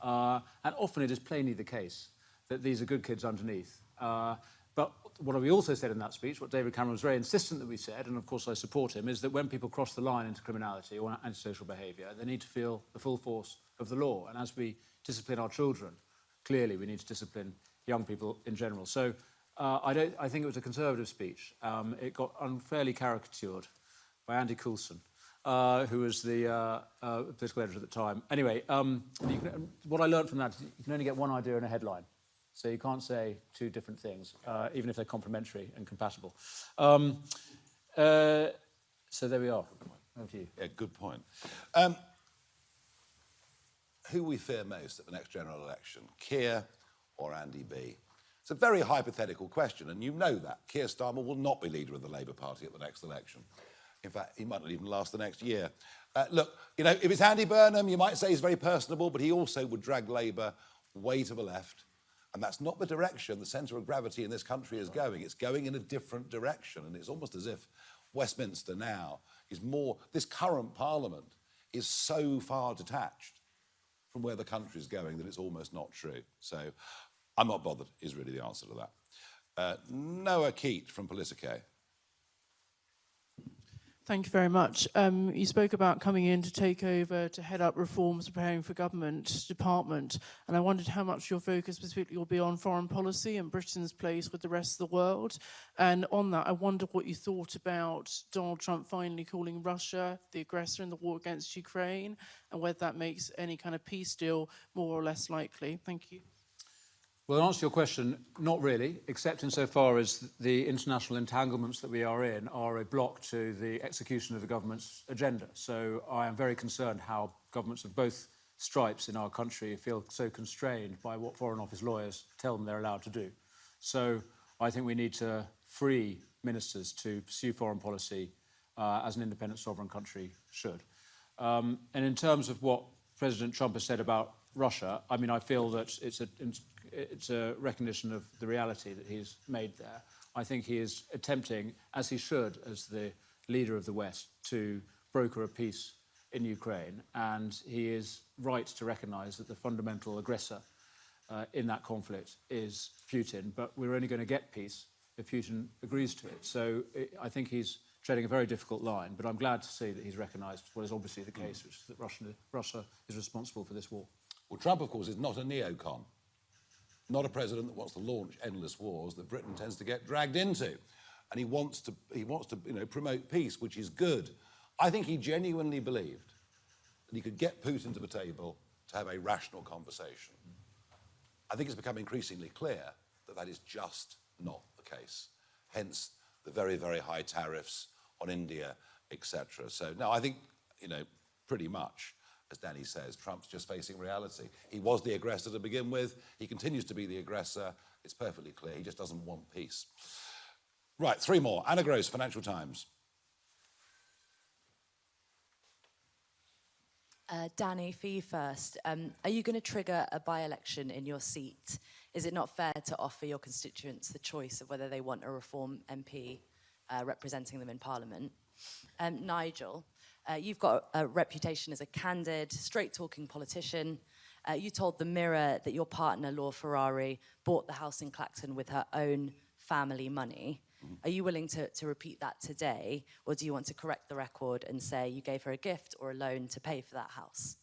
on. And often it is plainly the case that these are good kids underneath. But what we also said in that speech, what David Cameron was very insistent that we said, and of course I support him, is that when people cross the line into criminality or antisocial behaviour, they need to feel the full force of the law. And as we discipline our children, clearly we need to discipline young people in general. So I think it was a conservative speech. It got unfairly caricatured by Andy Coulson, who was the political editor at the time. Anyway, what I learned from that is you can only get one idea in a headline. So you can't say two different things, even if they're complementary and compatible. So there we are. Over to you. Yeah, good point. Who we fear most at the next general election, Keir or Andy B? It's a very hypothetical question, and you know that. Keir Starmer will not be leader of the Labour Party at the next election. In fact, he might not even last the next year. Look, you know, if it's Andy Burnham, you might say he's very personable, but he also would drag Labour way to the left. And that's not the direction the centre of gravity in this country is going. It's going in a different direction. And it's almost as if Westminster now is more... This current Parliament is so far detached from where the country is going that it's almost not true. So I'm not bothered, is really the answer to that. Noah Keat from Politico. Thank you very much. You spoke about coming in to take over, to head up reforms, preparing for government department, and I wondered how much your focus specifically will be on foreign policy and Britain's place with the rest of the world. And on that, I wondered what you thought about Donald Trump finally calling Russia the aggressor in the war against Ukraine, and whether that makes any kind of peace deal more or less likely. Thank you. Well, to answer your question, not really, except insofar as the international entanglements that we are in are a block to the execution of the government's agenda. So I am very concerned how governments of both stripes in our country feel so constrained by what Foreign Office lawyers tell them they're allowed to do. So I think we need to free ministers to pursue foreign policy as an independent sovereign country should. And in terms of what President Trump has said about Russia, I mean, I feel that it's a recognition of the reality that he's made there. I think he is attempting, as he should, as the leader of the West, to broker a peace in Ukraine. And he is right to recognise that the fundamental aggressor in that conflict is Putin. But we're only going to get peace if Putin agrees to it. So I think he's treading a very difficult line. But I'm glad to see that he's recognised what is obviously the case, which is that Russia is responsible for this war. Well, Trump, of course, is not a neocon. Not a president that wants to launch endless wars that Britain tends to get dragged into. And he wants to promote peace, which is good. I think he genuinely believed that he could get Putin to the table to have a rational conversation. I think it's become increasingly clear that that is just not the case. Hence the very, very high tariffs on India, etc. So, no, I think, pretty much, as Danny says, Trump's just facing reality. He was the aggressor to begin with. He continues to be the aggressor. It's perfectly clear. He just doesn't want peace. Right, three more. Anna Gross, Financial Times. Danny, for you first. Are you going to trigger a by-election in your seat? Is it not fair to offer your constituents the choice of whether they want a Reform MP representing them in Parliament? Nigel, you've got a reputation as a candid, straight-talking politician. You told The Mirror that your partner, Laura Ferrari, bought the house in Clacton with her own family money. Are you willing to repeat that today, or do you want to correct the record and say you gave her a gift or a loan to pay for that house?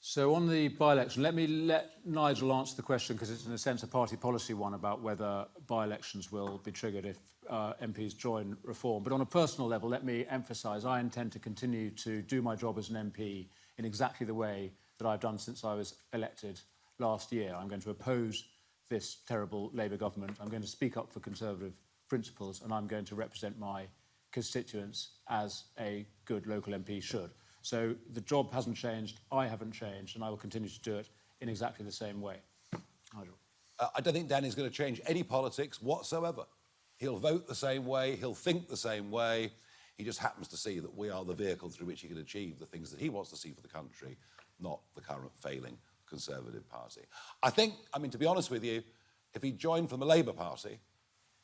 So on the by-election, let Nigel answer the question, because it's in a sense a party policy one about whether by-elections will be triggered if MPs join Reform. But on a personal level, let me emphasise I intend to continue to do my job as an MP in exactly the way that I've done since I was elected last year. I'm going to oppose this terrible Labour government. I'm going to speak up for Conservative principles, and I'm going to represent my constituents as a good local MP should. So the job hasn't changed, I haven't changed, and I will continue to do it in exactly the same way. Nigel. I don't think Danny's going to change any politics whatsoever. He'll vote the same way, he'll think the same way. He just happens to see that we are the vehicle through which he can achieve the things that he wants to see for the country, not the current failing Conservative Party. I think, I mean, to be honest with you, if he joined from the Labour Party,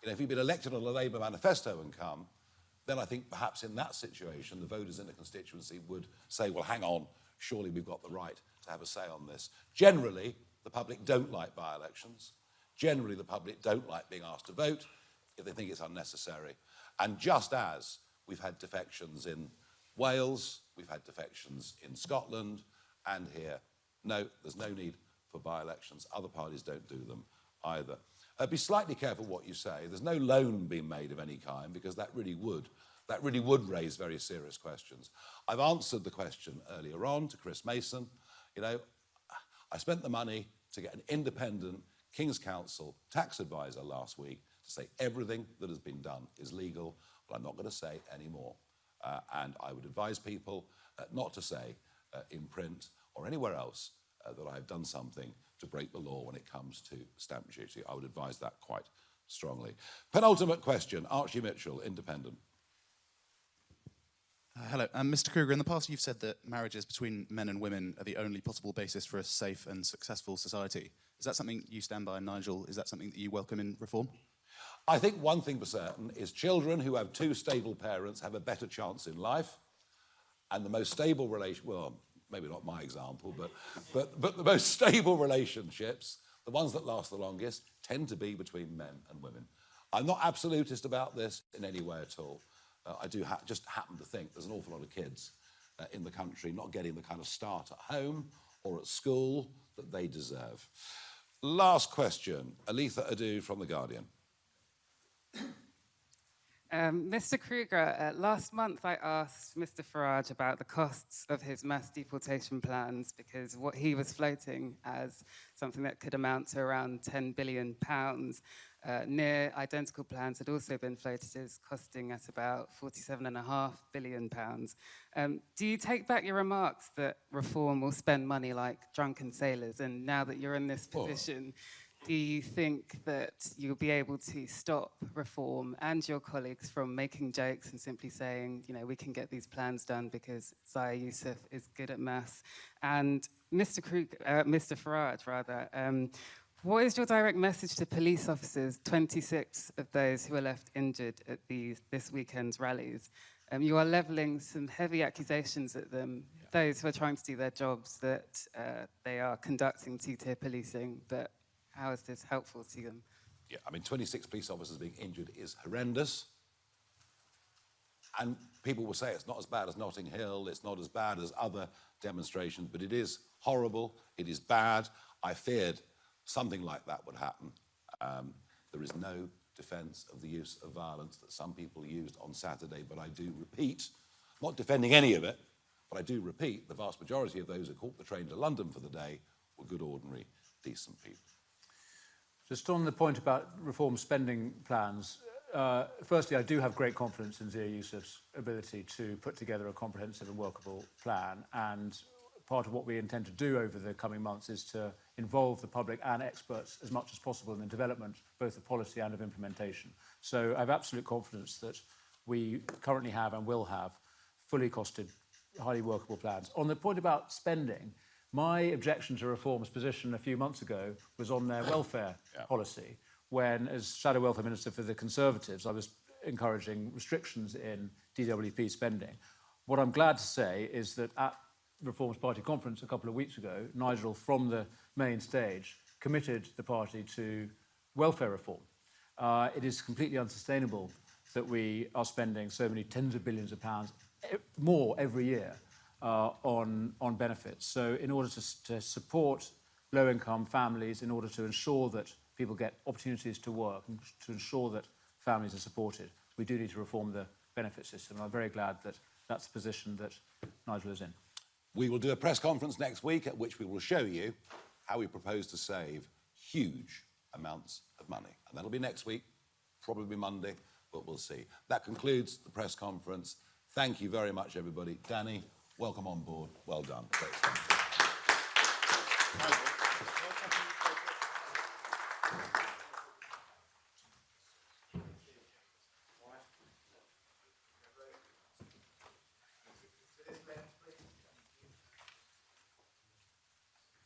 if he'd been elected on a Labour manifesto and come, then I think perhaps in that situation, the voters in the constituency would say, well, hang on, surely we've got the right to have a say on this. Generally, the public don't like by-elections. Generally, the public don't like being asked to vote if they think it's unnecessary. And just as we've had defections in Wales, we've had defections in Scotland, and here, no, there's no need for by-elections. Other parties don't do them either. Be slightly careful what you say. There's no loan being made of any kind, because that really would raise very serious questions. I've answered the question earlier on to Chris Mason. You know, I spent the money to get an independent King's Council tax advisor last week to say everything that has been done is legal, but I'm not going to say any more. And I would advise people not to say in print or anywhere else that I have done something to break the law when it comes to stamp duty. I would advise that quite strongly. Penultimate question, Archie Mitchell, Independent. Hello. Mr. Kruger, in the past you've said that marriages between men and women are the only possible basis for a safe and successful society. Is that something you stand by, Nigel? Is that something that you welcome in Reform? I think one thing for certain is children who have two stable parents have a better chance in life, and the most stable relation, well, maybe not my example, but the most stable relationships, the ones that last the longest, tend to be between men and women. I'm not absolutist about this in any way at all. I do just happen to think there's an awful lot of kids in the country not getting the kind of start at home or at school that they deserve. Last question, Aletha Adu from The Guardian. Mr. Kruger, last month I asked Mr. Farage about the costs of his mass deportation plans, because what he was floating as something that could amount to around £10 billion, near identical plans had also been floated as costing us about £47.5 billion. Do you take back your remarks that Reform will spend money like drunken sailors? And now that you're in this position, do you think that you'll be able to stop Reform and your colleagues from making jokes and simply saying, you know, we can get these plans done because Zaya Youssef is good at maths? And Mr. Farage, rather, what is your direct message to police officers, 26 of those who were left injured at this weekend's rallies? You are levelling some heavy accusations at them, those who are trying to do their jobs, that they are conducting two-tier policing, but how is this helpful to them? Yeah, I mean, 26 police officers being injured is horrendous. And people will say it's not as bad as Notting Hill, it's not as bad as other demonstrations, but it is horrible, it is bad. I feared something like that would happen. There is no defence of the use of violence that some people used on Saturday, but I do repeat, not defending any of it, but I do repeat, the vast majority of those who caught the train to London for the day were good, ordinary, decent people. Just on the point about Reform spending plans, firstly, I do have great confidence in Zia Youssef's ability to put together a comprehensive and workable plan, and part of what we intend to do over the coming months is to involve the public and experts as much as possible in the development, both of policy and of implementation. So I have absolute confidence that we currently have and will have fully costed, highly workable plans. On the point about spending, my objection to Reform's position a few months ago was on their welfare policy, when, as Shadow Welfare Minister for the Conservatives, I was encouraging restrictions in DWP spending. What I'm glad to say is that at Reform's party conference a couple of weeks ago, Nigel, from the main stage, committed the party to welfare reform. It is completely unsustainable that we are spending so many tens of billions of pounds more every year on benefits. So in order to support low-income families, in order to ensure that people get opportunities to work and to ensure that families are supported, we do need to reform the benefit system. I'm very glad that that's the position that Nigel is in. We will do a press conference next week at which we will show you how we propose to save huge amounts of money. And that'll be next week, probably Monday, but we'll see. That concludes the press conference. Thank you very much, everybody. Danny, welcome on board. Well done. Great stuff.